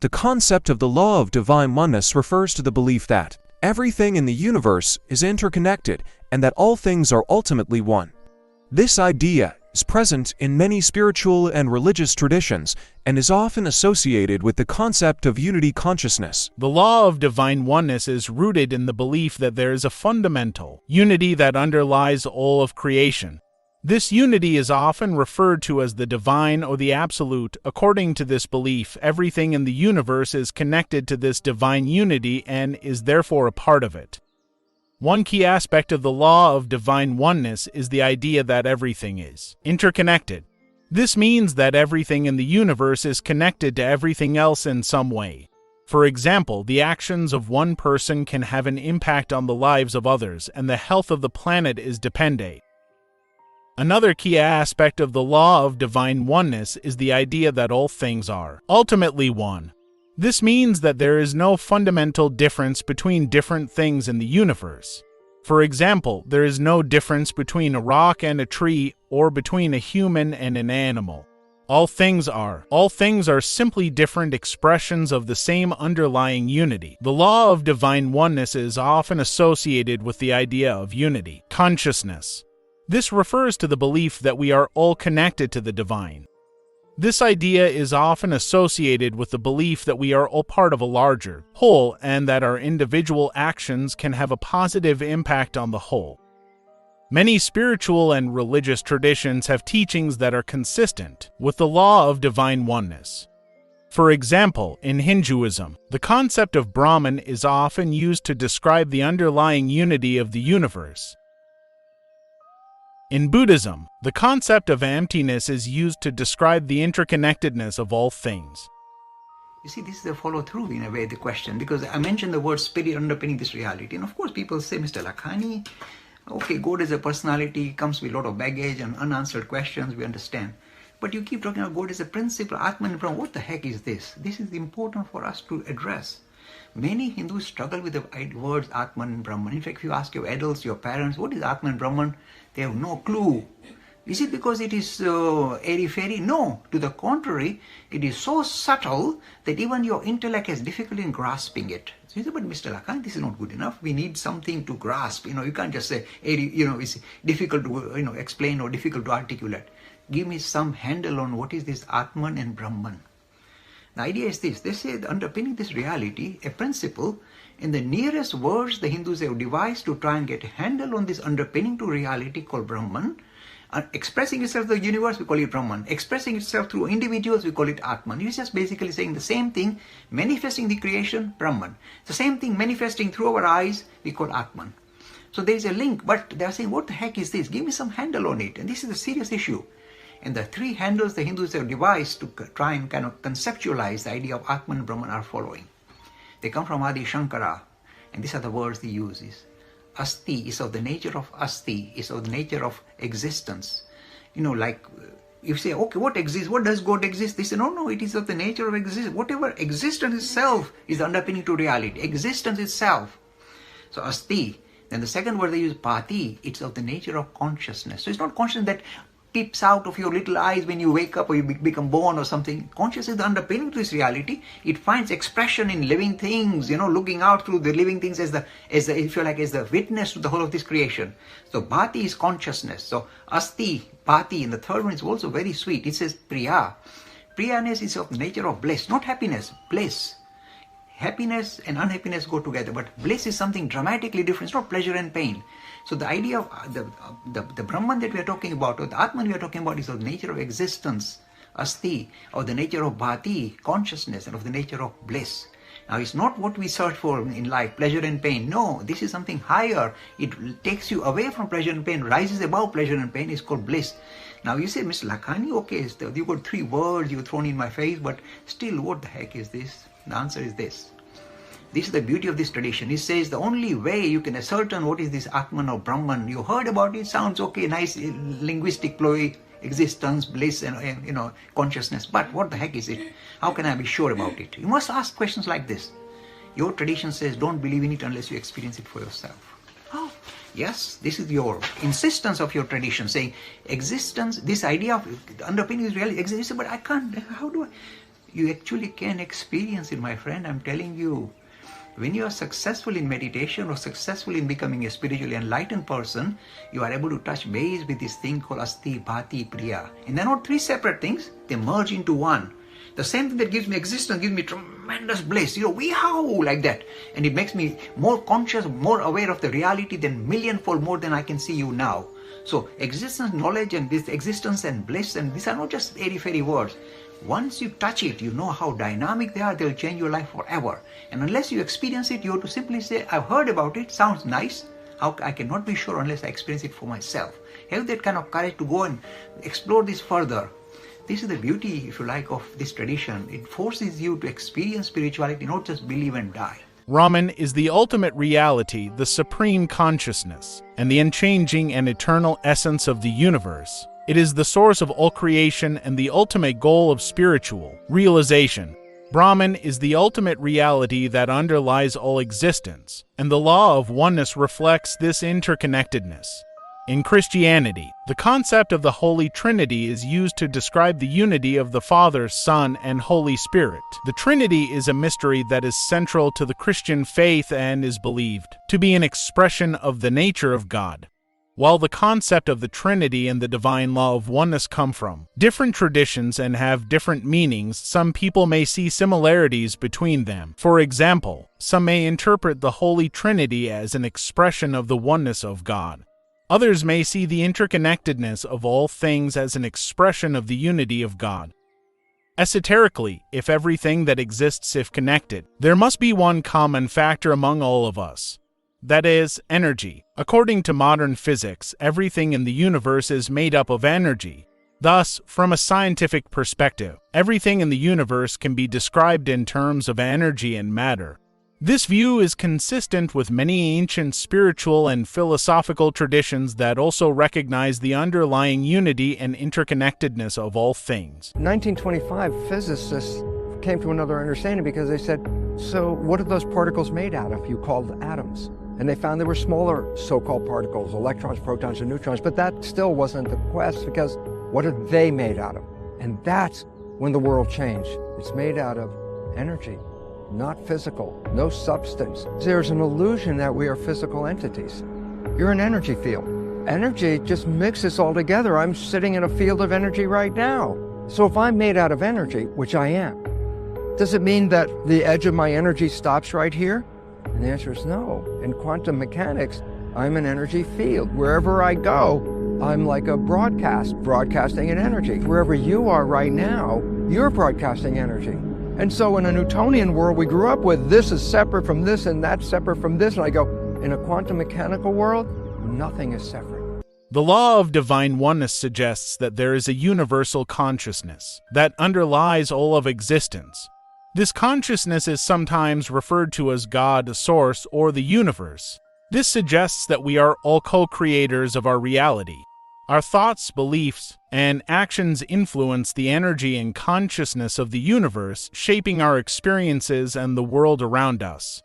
The concept of the law of divine oneness refers to the belief that everything in the universe is interconnected and that all things are ultimately one. This idea is present in many spiritual and religious traditions and is often associated with the concept of unity consciousness. The law of divine oneness is rooted in the belief that there is a fundamental unity that underlies all of creation. This unity is often referred to as the divine or the absolute. According to this belief, everything in the universe is connected to this divine unity and is therefore a part of it. One key aspect of the law of divine oneness is the idea that everything is interconnected. This means that everything in the universe is connected to everything else in some way. For example, the actions of one person can have an impact on the lives of others, and the health of the planet is dependent. Another key aspect of the law of divine oneness is the idea that all things are ultimately one. This means that there is no fundamental difference between different things in the universe. For example, there is no difference between a rock and a tree or between a human and an animal. All things are simply different expressions of the same underlying unity. The law of divine oneness is often associated with the idea of unity consciousness. This refers to the belief that we are all connected to the divine. This idea is often associated with the belief that we are all part of a larger whole and that our individual actions can have a positive impact on the whole. Many spiritual and religious traditions have teachings that are consistent with the law of divine oneness. For example, in Hinduism, the concept of Brahman is often used to describe the underlying unity of the universe. In Buddhism, the concept of emptiness is used to describe the interconnectedness of all things. You see, this is a follow-through in a way, the question, because I mentioned the word spirit underpinning this reality. And of course, people say, Mr. Lakhani, okay, God is a personality, comes with a lot of baggage and unanswered questions, we understand. But you keep talking about God as a principle, Atman and Brahman. What the heck is this? This is important for us to address. Many Hindus struggle with the words Atman and Brahman. In fact, if you ask your adults, your parents, what is Atman and Brahman? They have no clue. Is it because it is airy-fairy? No. To the contrary, it is so subtle that even your intellect has difficulty in grasping it. So you say, but Mr. Lakhani, this is not good enough. We need something to grasp. You can't just say, it's difficult to explain or difficult to articulate. Give me some handle on what is this Atman and Brahman. The idea is this. They say underpinning this reality, a principle, in the nearest words the Hindus have devised to try and get a handle on this underpinning to reality called Brahman. Expressing itself through the universe, we call it Brahman. Expressing itself through individuals, we call it Atman. It's just basically saying the same thing, manifesting the creation, Brahman. The same thing manifesting through our eyes, we call Atman. So there is a link, but they are saying, what the heck is this? Give me some handle on it. And this is a serious issue. And the three handles the Hindus have devised to try and kind of conceptualize the idea of Atman and Brahman are following. They come from Adi Shankara, and these are the words they use. Asti is of the nature of Asti, is of the nature of existence. Like you say, okay, what exists? What does God exist? They say, no, it is of the nature of existence. Whatever existence itself is the underpinning to reality. Existence itself. So Asti. Then the second word they use, Pati, it's of the nature of consciousness. So it's not consciousness that peeps out of your little eyes when you wake up or you become born or something. Consciousness is the underpinning to this reality. It finds expression in living things, looking out through the living things as the witness to the whole of this creation. So Bhati is consciousness. So Asti, Bhati, and the third one is also very sweet. It says Priya. Priyaness is of the nature of bliss, not happiness, bliss. Happiness and unhappiness go together, but bliss is something dramatically different. It's not pleasure and pain. So the idea of the Brahman that we are talking about, or the Atman we are talking about, is of the nature of existence, Asti, or the nature of Bhati, consciousness, and of the nature of bliss. Now it's not what we search for in life, pleasure and pain. No, this is something higher. It takes you away from pleasure and pain, rises above pleasure and pain. It's called bliss. Now you say, Mr. Lakhani, okay, you got three words you've thrown in my face, but still, what the heck is this? The answer is this. This is the beauty of this tradition. It says the only way you can ascertain what is this Atman or Brahman, you heard about it, sounds okay, nice linguistic ploy, existence, bliss, and consciousness. But what the heck is it? How can I be sure about it? You must ask questions like this. Your tradition says don't believe in it unless you experience it for yourself. Oh, yes, this is your insistence of your tradition, saying existence, this idea of underpinning is reality exists, but I can't, how do I? You actually can experience it, my friend. I'm telling you. When you are successful in meditation or successful in becoming a spiritually enlightened person, you are able to touch base with this thing called Asti, Bhati, Priya. And they're not three separate things, they merge into one. The same thing that gives me existence gives me tremendous bliss. We howl like that. And it makes me more conscious, more aware of the reality than millionfold more than I can see you now. So existence, knowledge, and this existence and bliss, and these are not just airy-fairy words. Once you touch it, you know how dynamic they are. They'll change your life forever. And unless you experience it, you have to simply say, I've heard about it, sounds nice. I cannot be sure unless I experience it for myself. Have that kind of courage to go and explore this further. This is the beauty, if you like, of this tradition. It forces you to experience spirituality, not just believe and die. Brahman is the ultimate reality, the supreme consciousness, and the unchanging and eternal essence of the universe. It is the source of all creation and the ultimate goal of spiritual realization. Brahman is the ultimate reality that underlies all existence, and the law of oneness reflects this interconnectedness. In Christianity, the concept of the Holy Trinity is used to describe the unity of the Father, Son, and Holy Spirit. The Trinity is a mystery that is central to the Christian faith and is believed to be an expression of the nature of God. While the concept of the Trinity and the divine law of oneness come from different traditions and have different meanings, some people may see similarities between them. For example, some may interpret the Holy Trinity as an expression of the oneness of God. Others may see the interconnectedness of all things as an expression of the unity of God. Esoterically, if everything that exists is connected, there must be one common factor among all of us. That is, energy. According to modern physics, everything in the universe is made up of energy. Thus, from a scientific perspective, everything in the universe can be described in terms of energy and matter. This view is consistent with many ancient spiritual and philosophical traditions that also recognize the underlying unity and interconnectedness of all things. In 1925, physicists came to another understanding because they said, so what are those particles made out of? You called atoms. And they found there were smaller so-called particles, electrons, protons, and neutrons, but that still wasn't the quest because what are they made out of? And that's when the world changed. It's made out of energy, not physical, no substance. There's an illusion that we are physical entities. You're an energy field. Energy just mixes all together. I'm sitting in a field of energy right now. So if I'm made out of energy, which I am, does it mean that the edge of my energy stops right here? And the answer is no. In quantum mechanics, I'm an energy field. Wherever I go, I'm like a broadcasting an energy. Wherever you are right now, you're broadcasting energy. And so in a Newtonian world we grew up with, this is separate from this and that's separate from this. And I go, in a quantum mechanical world, nothing is separate. The law of divine oneness suggests that there is a universal consciousness that underlies all of existence. This consciousness is sometimes referred to as God, Source, or the universe. This suggests that we are all co-creators of our reality. Our thoughts, beliefs, and actions influence the energy and consciousness of the universe, shaping our experiences and the world around us.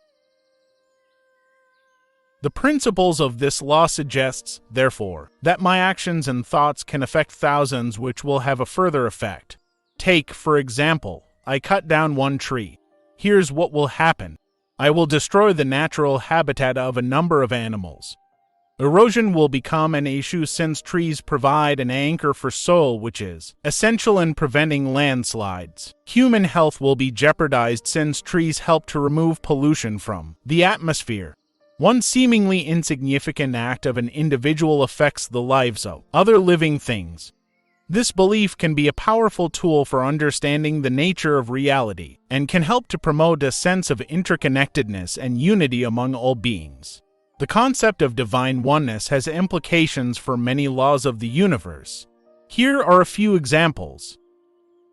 The principles of this law suggests, therefore, that my actions and thoughts can affect thousands, which will have a further effect. Take, for example, I cut down one tree. Here's what will happen. I will destroy the natural habitat of a number of animals. Erosion will become an issue since trees provide an anchor for soil, which is essential in preventing landslides. Human health will be jeopardized since trees help to remove pollution from the atmosphere. One seemingly insignificant act of an individual affects the lives of other living things. This belief can be a powerful tool for understanding the nature of reality and can help to promote a sense of interconnectedness and unity among all beings. The concept of divine oneness has implications for many laws of the universe. Here are a few examples.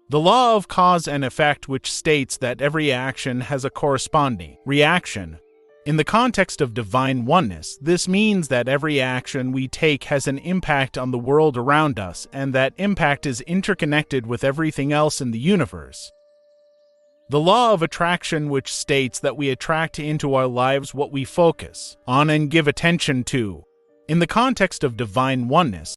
The law of cause and effect, which states that every action has a corresponding reaction. In the context of divine oneness, this means that every action we take has an impact on the world around us, and that impact is interconnected with everything else in the universe. The law of attraction, which states that we attract into our lives what we focus on and give attention to. In the context of divine oneness,